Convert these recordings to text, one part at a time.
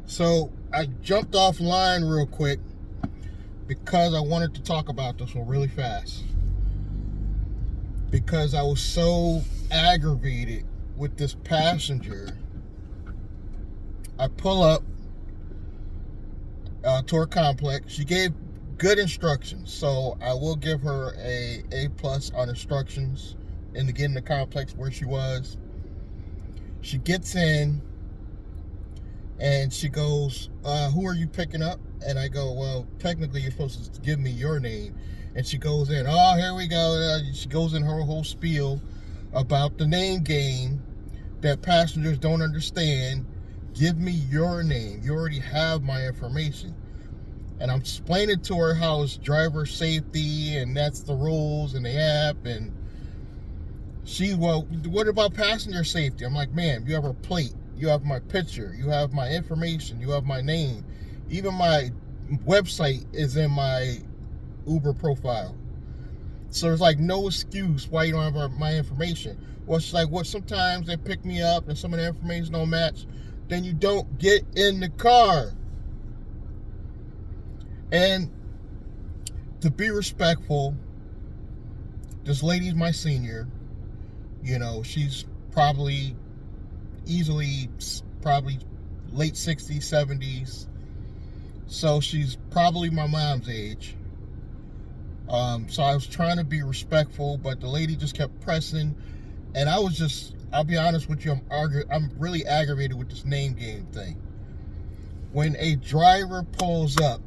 So I jumped offline real quick because I wanted to talk about this one really fast. Because I was so aggravated with this passenger. I pull up to her complex. She gave good instructions, so I will give her A plus on instructions in the getting the complex where she was. She gets in and she goes, who are you picking up? And I go, well, technically you're supposed to give me your name. And she goes in, oh, here we go. She goes in her whole spiel about the name game that passengers don't understand. Give me your name. You already have my information. And I'm explaining to her how it's driver safety and that's the rules and the app. And well, what about passenger safety? I'm like, ma'am, you have a plate. You have my picture. You have my information. You have my name. Even my website is in my Uber profile. So there's like no excuse why you don't have my information. Well, she's like, well, sometimes they pick me up and some of the information don't match. Then you don't get in the car. And to be respectful, this lady's my senior. You know, she's probably late 60s, 70s. So she's probably my mom's age. So I was trying to be respectful, but the lady just kept pressing. And I'll be honest with you, I'm really aggravated with this name game thing. When a driver pulls up,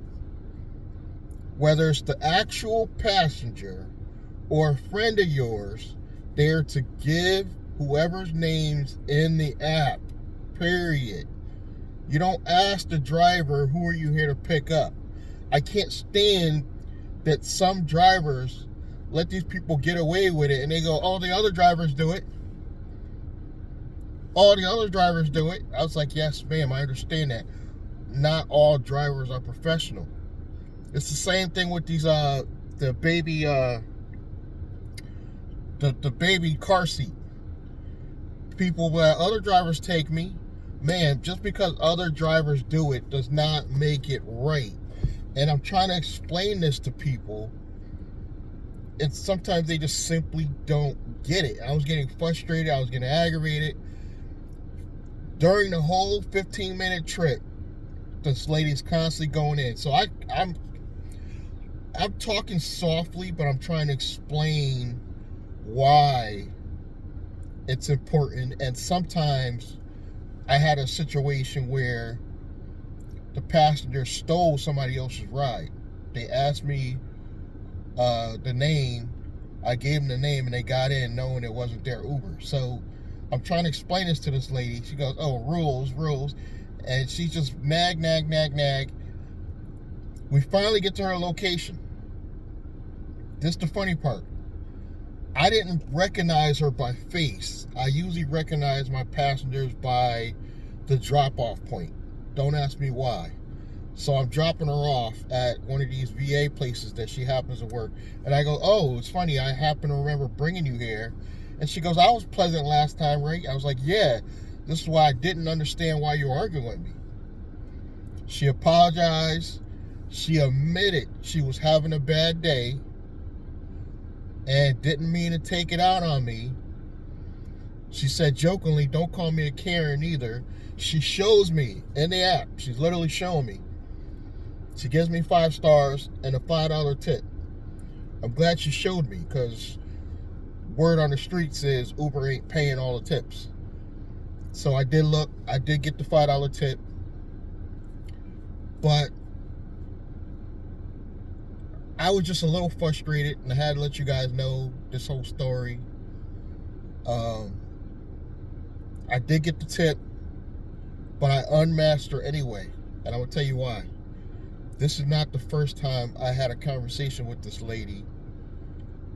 whether it's the actual passenger or a friend of yours, they're to give whoever's name's in the app, period. You don't ask the driver, who are you here to pick up? I can't stand that some drivers let these people get away with it and they go, oh, the other drivers do it. All the other drivers do it. I was like, yes, ma'am, I understand that. Not all drivers are professional. It's the same thing with these the baby car seat. People that other drivers take me, man, just because other drivers do it does not make it right. And I'm trying to explain this to people, and sometimes they just simply don't get it. I was getting frustrated. I was getting aggravated. During the whole 15-minute trip, this lady's constantly going in. So I'm talking softly, but I'm trying to explain why it's important. And sometimes I had a situation where the passenger stole somebody else's ride. They asked me the name. I gave them the name and they got in knowing it wasn't their Uber. So I'm trying to explain this to this lady. She goes, oh, rules. And she just nag. We finally get to her location. This is the funny part. I didn't recognize her by face. I usually recognize my passengers by the drop-off point. Don't ask me why. So I'm dropping her off at one of these VA places that she happens to work. And I go, oh, it's funny, I happen to remember bringing you here. And she goes, I was pleasant last time, right? I was like, yeah, this is why I didn't understand why you were arguing with me. She apologized. She admitted she was having a bad day and didn't mean to take it out on me. She said jokingly, don't call me a Karen either. She shows me in the app. She's literally showing me. She gives me 5 stars and a $5 tip. I'm glad she showed me because word on the street says Uber ain't paying all the tips. So I did look. I did get the $5 tip. But I was just a little frustrated and I had to let you guys know this whole story. I did get the tip, but I unmasked her anyway. And I will tell you why. This is not the first time I had a conversation with this lady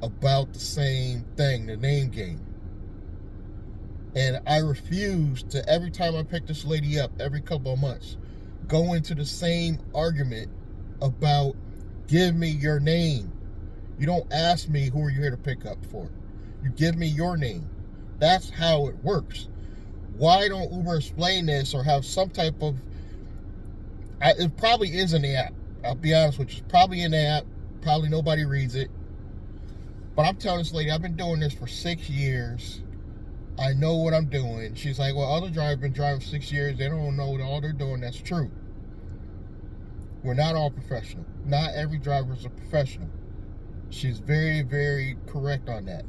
about the same thing, the name game. And I refused to, every time I pick this lady up, every couple of months, go into the same argument about give me your name. You don't ask me who are you here to pick up for. You give me your name. That's how it works. Why don't Uber explain this or have some type of It probably is in the app. I'll be honest with you. It's probably in the app. Probably nobody reads it. But I'm telling this lady, I've been doing this for 6 years. I know what I'm doing. She's like, well, other drivers have been driving 6 years. They don't know what all they're doing. That's true. We're not all professional. Not every driver is a professional. She's very, very correct on that.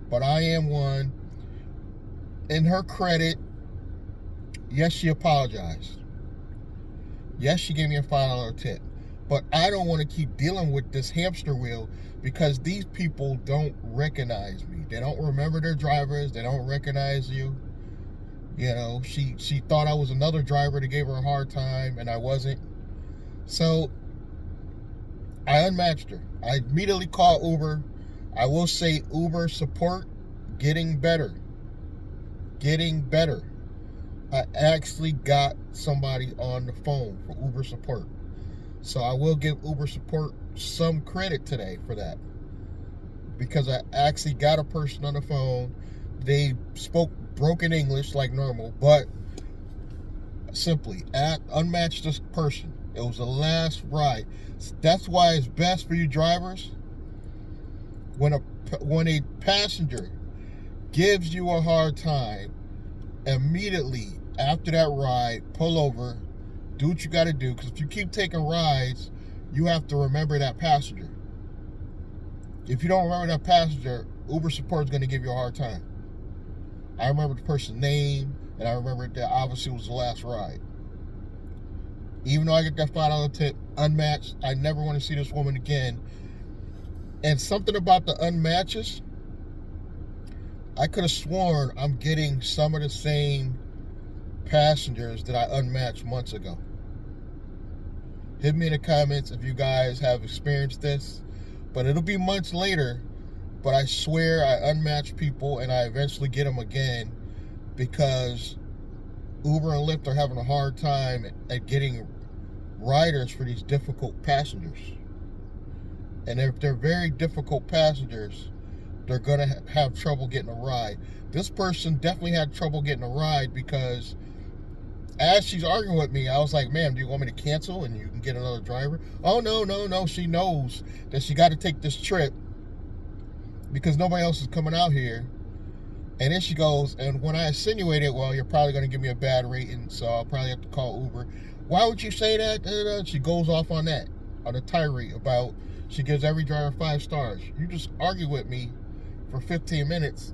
But I am one. In her credit, yes, she apologized. Yes, she gave me a $5 tip. But I don't want to keep dealing with this hamster wheel because these people don't recognize me. They don't remember their drivers. They don't recognize you. You know, she thought I was another driver that gave her a hard time, and I wasn't. So I unmatched her. I immediately called Uber. I will say Uber support getting better. Getting better. I actually got somebody on the phone for Uber support. So I will give Uber support some credit today for that. Because I actually got a person on the phone. They spoke broken English like normal, but simply unmatched this person. It was the last ride. That's why it's best for you drivers. When a passenger gives you a hard time, immediately after that ride, pull over, do what you got to do. Because if you keep taking rides, you have to remember that passenger. If you don't remember that passenger, Uber support is going to give you a hard time. I remember the person's name, and I remember that obviously it was the last ride. Even though I get that $5 tip, unmatched, I never want to see this woman again. And something about the unmatches, I could have sworn I'm getting some of the same passengers that I unmatched months ago. Hit me in the comments if you guys have experienced this. But it'll be months later. But I swear I unmatch people and I eventually get them again because Uber and Lyft are having a hard time at getting riders for these difficult passengers. And if they're very difficult passengers, they're going to have trouble getting a ride. This person definitely had trouble getting a ride because as she's arguing with me, I was like, ma'am, do you want me to cancel and you can get another driver? Oh, no. She knows that she got to take this trip because nobody else is coming out here. And then she goes, and when I insinuated, well, you're probably going to give me a bad rating, so I'll probably have to call Uber. Why would you say that? She goes off on that, on a tirade about she gives every driver 5 stars. You just argue with me for 15 minutes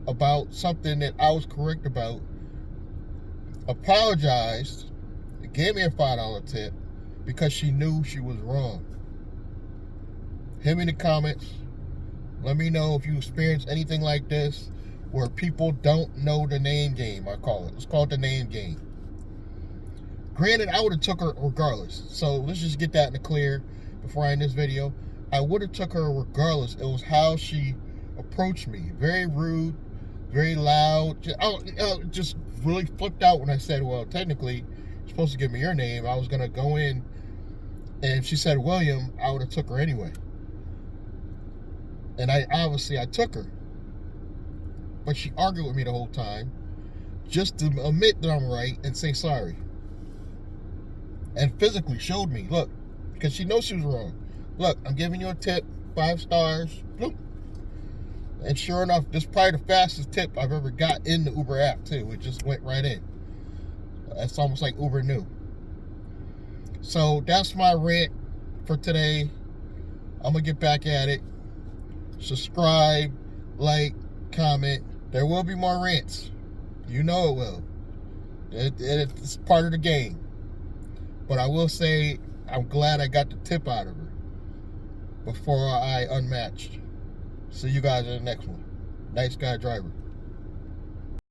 about something that I was correct about, apologized, gave me a $5 tip because she knew she was wrong. Hit me in the comments. Let me know if you experience anything like this where people don't know the name game, I call it. It's called the name game. Granted, I would have took her regardless. So let's just get that in the clear before I end this video. I would have took her regardless. It was how she approached me. Very rude, very loud. Just really flipped out when I said, well, technically, you're supposed to give me your name. I was going to go in, and if she said William, I would have took her anyway. And I took her. But she argued with me the whole time just to admit that I'm right and say sorry. And physically showed me, look, because she knows she was wrong. Look, I'm giving you a tip, 5 stars. Bloop. And sure enough, this is probably the fastest tip I've ever got in the Uber app, too. It just went right in. It's almost like Uber knew. So that's my rant for today. I'm going to get back at it. Subscribe, like, comment. There will be more rants. You know it will. It's part of the game. But I will say, I'm glad I got the tip out of her before I unmatched. See you guys in the next one. Nice guy driver.